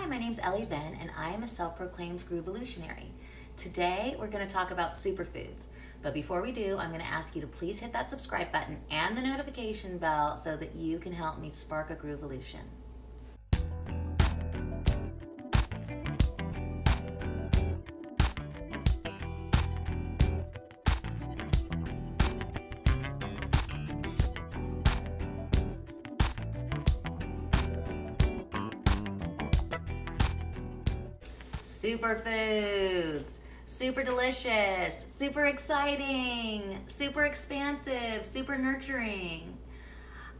my name's Ellee Ven, and I am a self-proclaimed Groovalutionary. Today, we're going to talk about superfoods. But before we do, I'm going to ask you to please hit that subscribe button and the notification bell so that you can help me spark a Groovalution. Superfoods, super delicious, super exciting, super expansive, super nurturing.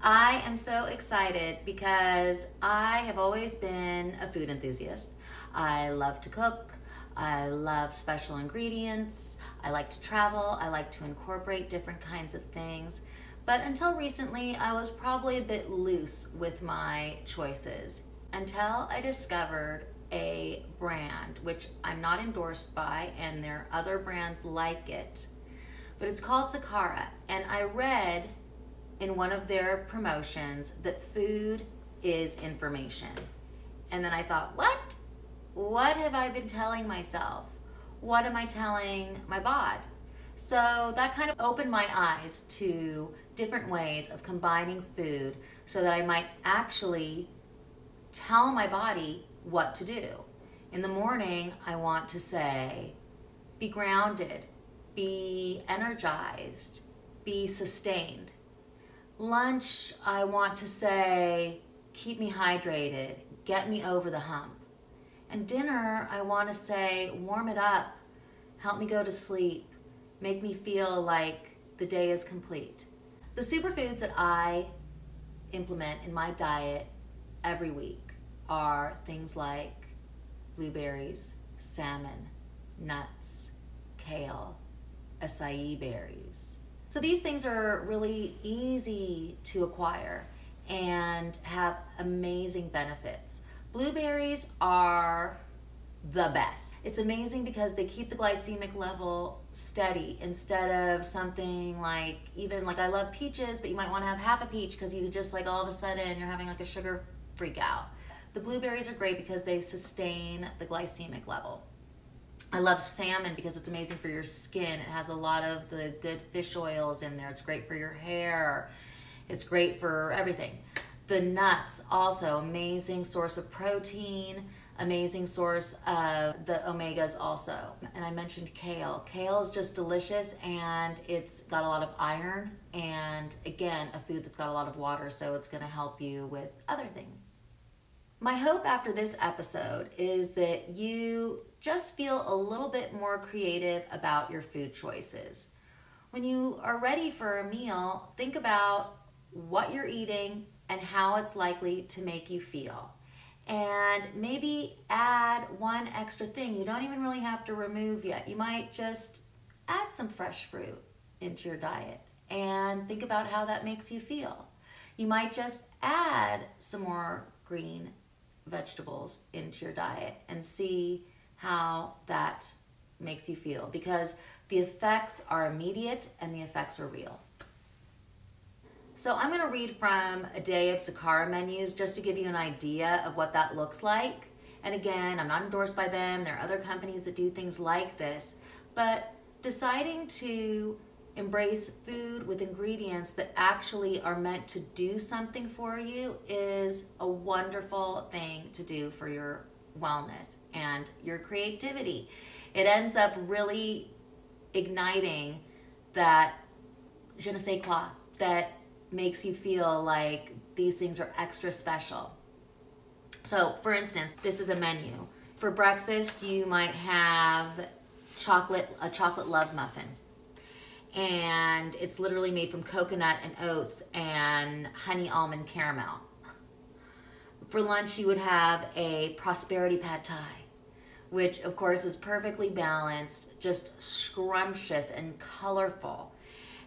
I am so excited because I have always been a food enthusiast. I love to cook. I love special ingredients. I like to travel. I like to incorporate different kinds of things. But until recently, I was probably a bit loose with my choices until I discovered a brand, which I'm not endorsed by, and there are other brands like it, but it's called Sakara. And I read in one of their promotions that food is information. And then I thought, what? What have I been telling myself? What am I telling my bod? So that kind of opened my eyes to different ways of combining food so that I might actually tell my body what to do. In the morning, I want to say, be grounded, be energized, be sustained. Lunch, I want to say, keep me hydrated, get me over the hump. And dinner, I want to say, warm it up, help me go to sleep, make me feel like the day is complete. The superfoods that I implement in my diet every week are things like blueberries, salmon, nuts, kale, acai berries. So these things are really easy to acquire and have amazing benefits. Blueberries are the best. It's amazing because they keep the glycemic level steady instead of something like, even like I love peaches, but you might want to have half a peach because you just like all of a sudden you're having like a sugar freak out. The blueberries are great because they sustain the glycemic level. I love salmon because it's amazing for your skin. It has a lot of the good fish oils in there. It's great for your hair. It's great for everything. The nuts, also amazing source of protein, amazing source of the omegas also. And I mentioned kale. Kale is just delicious and it's got a lot of iron and again, a food that's got a lot of water, so it's gonna help you with other things. My hope after this episode is that you just feel a little bit more creative about your food choices. When you are ready for a meal, think about what you're eating and how it's likely to make you feel. And maybe add one extra thing. You don't even really have to remove yet. You might just add some fresh fruit into your diet and think about how that makes you feel. You might just add some more green vegetables into your diet and see how that makes you feel, because the effects are immediate and the effects are real. So I'm going to read from a day of Sakara menus just to give you an idea of what that looks like. And again, I'm not endorsed by them. There are other companies that do things like this, but deciding to embrace food with ingredients that actually are meant to do something for you is a wonderful thing to do for your wellness and your creativity. It ends up really igniting that je ne sais quoi that makes you feel like these things are extra special. So for instance, this is a menu. For breakfast, you might have a chocolate love muffin. And it's literally made from coconut and oats and honey almond caramel. For lunch, you would have a prosperity pad thai, which of course is perfectly balanced, just scrumptious and colorful.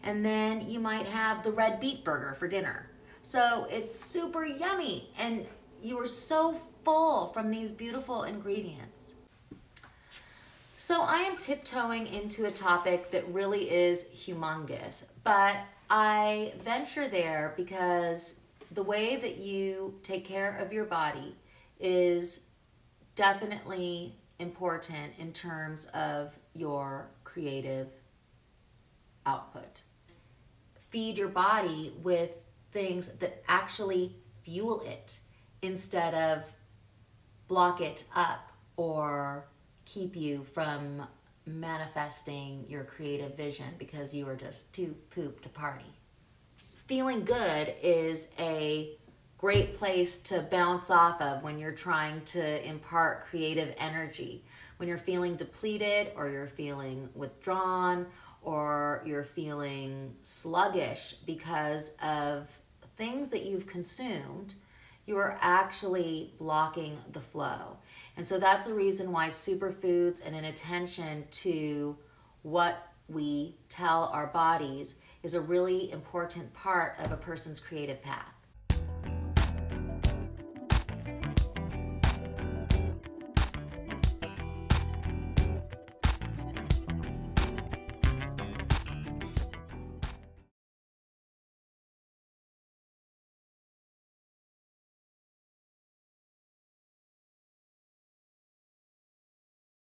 And then you might have the red beet burger for dinner. So it's super yummy and you are so full from these beautiful ingredients. So I am tiptoeing into a topic that really is humongous, but I venture there because the way that you take care of your body is definitely important in terms of your creative output. Feed your body with things that actually fuel it instead of block it up or keep you from manifesting your creative vision because you were just too pooped to party. Feeling good is a great place to bounce off of when you're trying to impart creative energy. When you're feeling depleted, or you're feeling withdrawn, or you're feeling sluggish because of things that you've consumed, you are actually blocking the flow. And so that's the reason why superfoods and an attention to what we tell our bodies is a really important part of a person's creative path.